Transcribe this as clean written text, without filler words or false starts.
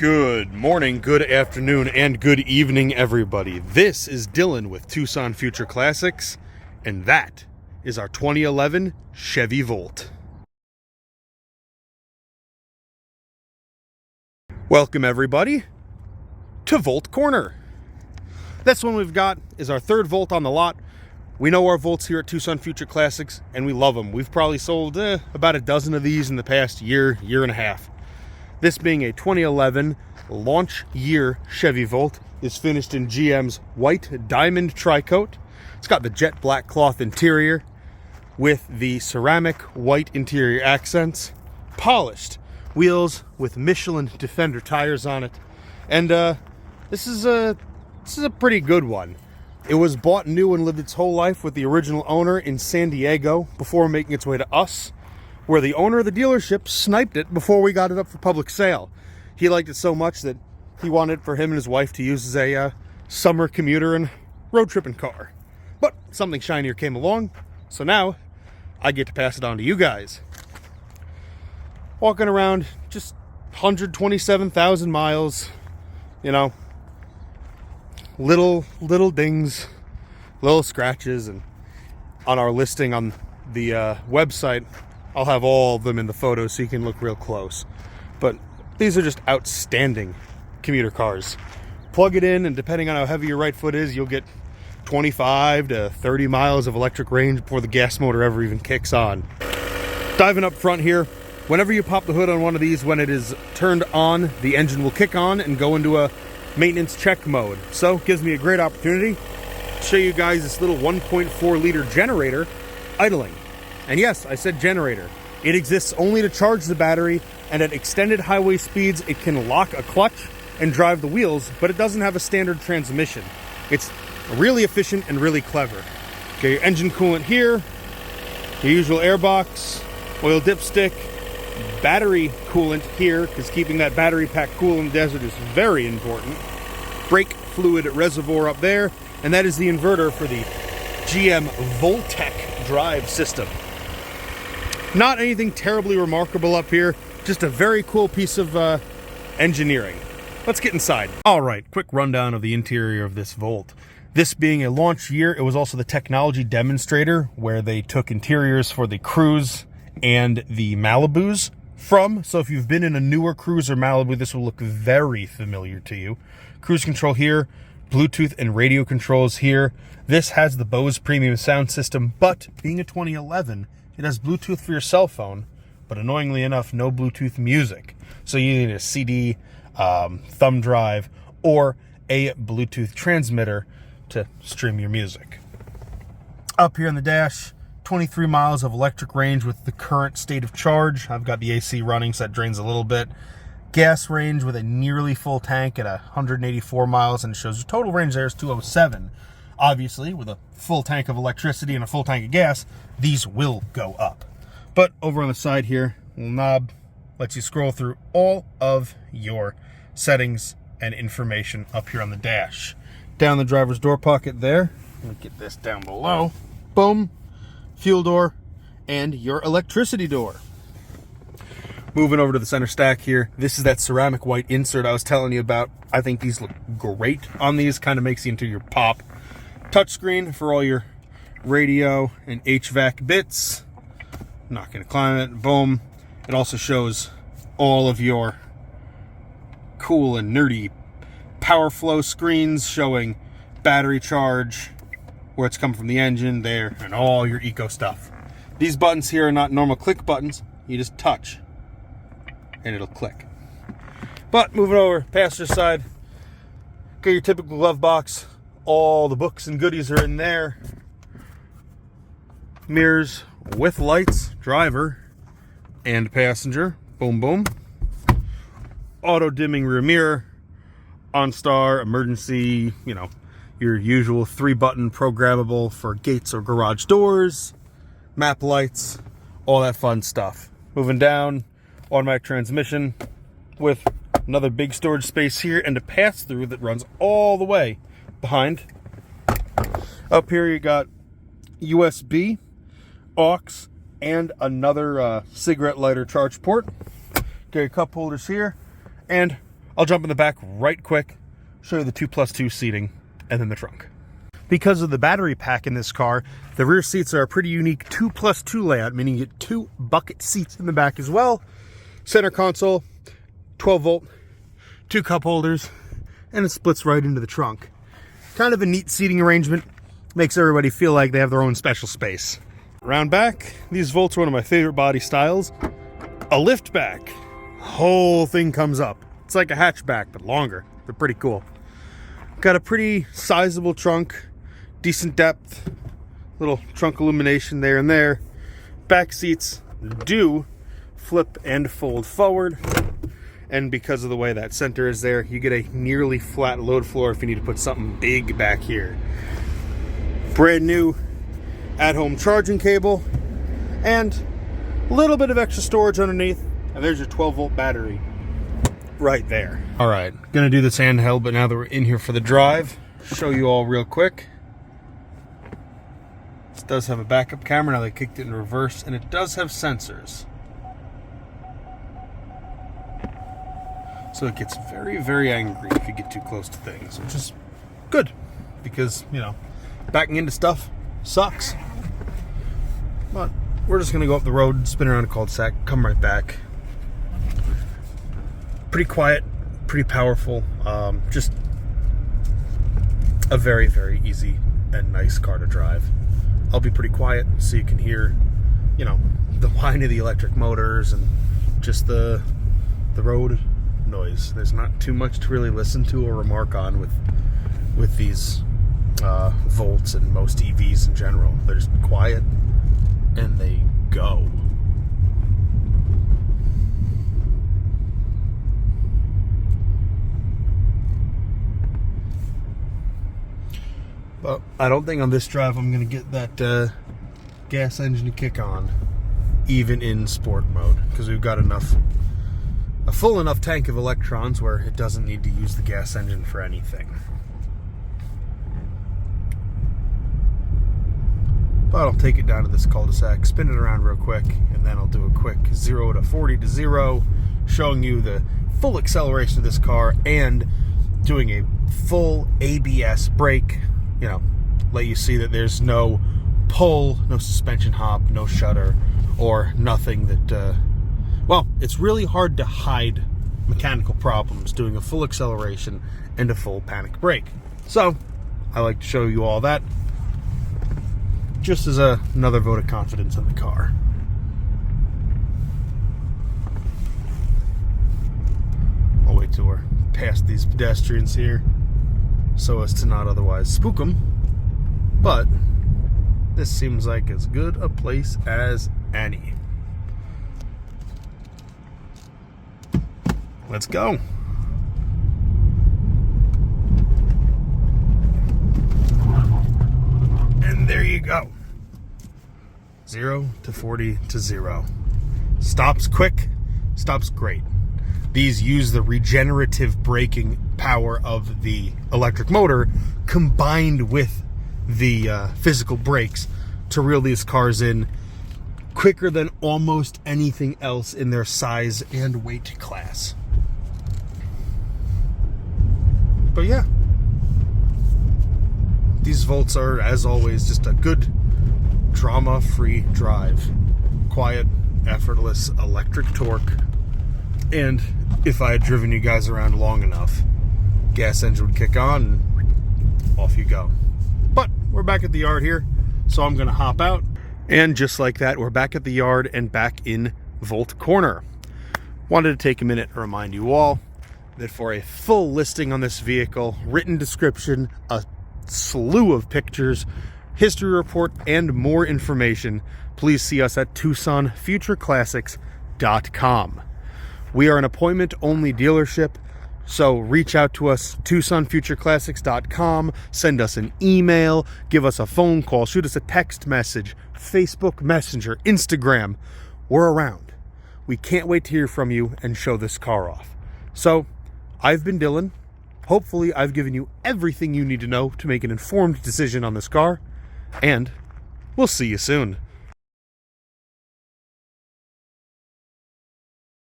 Good morning, good afternoon, and good evening, everybody. This is Dylan with Tucson Future Classics, and that is our 2011 Chevy Volt. Welcome, everybody, to Volt Corner. This one we've got is our third Volt on the lot. We know our Volts here at Tucson Future Classics, and we love them. We've probably sold about a dozen of these in the past year and a half. This being a 2011 launch year Chevy Volt, is finished in GM's white diamond tri-coat. It's got the jet black cloth interior with the ceramic white interior accents, polished wheels with Michelin Defender tires on it, and this is a pretty good one. It was bought new and lived its whole life with the original owner in San Diego before making its way to us, where the owner of the dealership sniped it before we got it up for public sale. He liked it so much that he wanted for him and his wife to use as a summer commuter and road tripping car. But something shinier came along, so now I get to pass it on to you guys. Walking around, just 127,000 miles, you know, little dings, little scratches, and on our listing on the website, I'll have all of them in the photos so you can look real close. But these are just outstanding commuter cars. Plug it in, and depending on how heavy your right foot is, you'll get 25 to 30 miles of electric range before the gas motor ever even kicks on. Diving up front here, whenever you pop the hood on one of these, when it is turned on, the engine will kick on and go into a maintenance check mode. So it gives me a great opportunity to show you guys this little 1.4 liter generator idling. And yes, I said generator. It exists only to charge the battery, and at extended highway speeds, it can lock a clutch and drive the wheels, but it doesn't have a standard transmission. It's really efficient and really clever. Okay, your engine coolant here, your usual air box, oil dipstick, battery coolant here, because keeping that battery pack cool in the desert is very important. Brake fluid reservoir up there, and that is the inverter for the GM Voltec drive system. Not anything terribly remarkable up here, just a very cool piece of engineering. Let's get inside. All right, quick rundown of the interior of this Volt. This being a launch year, it was also the technology demonstrator where they took interiors for the Cruze and the Malibus from. So if you've been in a newer Cruze or Malibu, this will look very familiar to you. Cruise control here, Bluetooth and radio controls here. This has the Bose premium sound system, but being a 2011, it has Bluetooth for your cell phone, but annoyingly enough, no Bluetooth music. So you need a CD, thumb drive, or a Bluetooth transmitter to stream your music. Up here on the dash, 23 miles of electric range with the current state of charge. I've got the AC running, so that drains a little bit. Gas range with a nearly full tank at 184 miles, and it shows the total range there is 207. Obviously, with a full tank of electricity and a full tank of gas, these will go up. But over on the side here, little knob lets you scroll through all of your settings and information up here on the dash. Down the driver's door pocket there, let me get this down below. Boom, fuel door, and your electricity door. Moving over to the center stack here, this is that ceramic white insert I was telling you about. I think these look great on these, kind of makes the interior pop. Touchscreen for all your radio and HVAC bits. Not going to climb it. Boom. It also shows all of your cool and nerdy power flow screens showing battery charge, where it's coming from the engine there, and all your eco stuff. These buttons here are not normal click buttons. You just touch and it'll click. But moving over, passenger side, got your typical glove box. All the books and goodies are in there. Mirrors with lights, driver and passenger. Boom, boom. Auto dimming rear mirror, OnStar, emergency, you know, your usual 3-button programmable for gates or garage doors, map lights, all that fun stuff. Moving down, automatic transmission with another big storage space here and a pass-through that runs all the way behind. Up here you got USB, aux, and another cigarette lighter charge port. Got your cup holders here, and I'll jump in the back right quick, show you the 2+2 seating, and then the trunk. Because of the battery pack in this car, the rear seats are a pretty unique 2+2 layout, meaning you get 2 bucket seats in the back as well. Center console, 12 volt, 2 cup holders, and it splits right into the trunk. Kind of a neat seating arrangement, makes everybody feel like they have their own special space. Around back, these Volts are one of my favorite body styles. A lift back, whole thing comes up. It's like a hatchback, but longer. They're pretty cool. Got a pretty sizable trunk, decent depth, little trunk illumination there and there. Back seats do flip and fold forward, and because of the way that center is there, you get a nearly flat load floor if you need to put something big back here. Brand new at-home charging cable, and a little bit of extra storage underneath, and there's your 12 volt battery right there. All right, gonna do this handheld, but now that we're in here for the drive, show you all real quick. This does have a backup camera. Now they kicked it in reverse, and it does have sensors. So it gets very, very angry if you get too close to things, which is good because, you know, backing into stuff sucks. But we're just gonna go up the road, spin around a cul-de-sac, come right back. Pretty quiet, pretty powerful. Just a very, very easy and nice car to drive. I'll be pretty quiet so you can hear, you know, the whine of the electric motors and just the road noise. There's not too much to really listen to or remark on with these Volts and most EVs in general. They're just quiet and they go. But I don't think on this drive I'm going to get that gas engine to kick on, even in sport mode, because we've got a full enough tank of electrons where it doesn't need to use the gas engine for anything. But I'll take it down to this cul-de-sac, spin it around real quick, and then I'll do a quick 0 to 40 to 0, showing you the full acceleration of this car and doing a full ABS brake. You know, let you see that there's no pull, no suspension hop, no shudder, or nothing that, well, it's really hard to hide mechanical problems doing a full acceleration and a full panic brake. So, I like to show you all that, just as another vote of confidence in the car. I'll wait till we're past these pedestrians here, so as to not otherwise spook them, but this seems like as good a place as any. Let's go. And there you go. 0 to 40 to 0. Stops quick, stops great. These use the regenerative braking power of the electric motor combined with the physical brakes to reel these cars in quicker than almost anything else in their size and weight class. But yeah, these Volts are, as always, just a good drama-free drive. Quiet, effortless electric torque. And if I had driven you guys around long enough, gas engine would kick on and off you go. But we're back at the yard here, so I'm gonna hop out. And just like that, we're back at the yard and back in Volt Corner. Wanted to take a minute to remind you all that for a full listing on this vehicle, written description, a slew of pictures, history report, and more information, please see us at TucsonFutureClassics.com. We are an appointment-only dealership, so reach out to us, TucsonFutureClassics.com, send us an email, give us a phone call, shoot us a text message, Facebook Messenger, Instagram. We're around. We can't wait to hear from you and show this car off. So, I've been Dylan. Hopefully, I've given you everything you need to know to make an informed decision on this car, and we'll see you soon.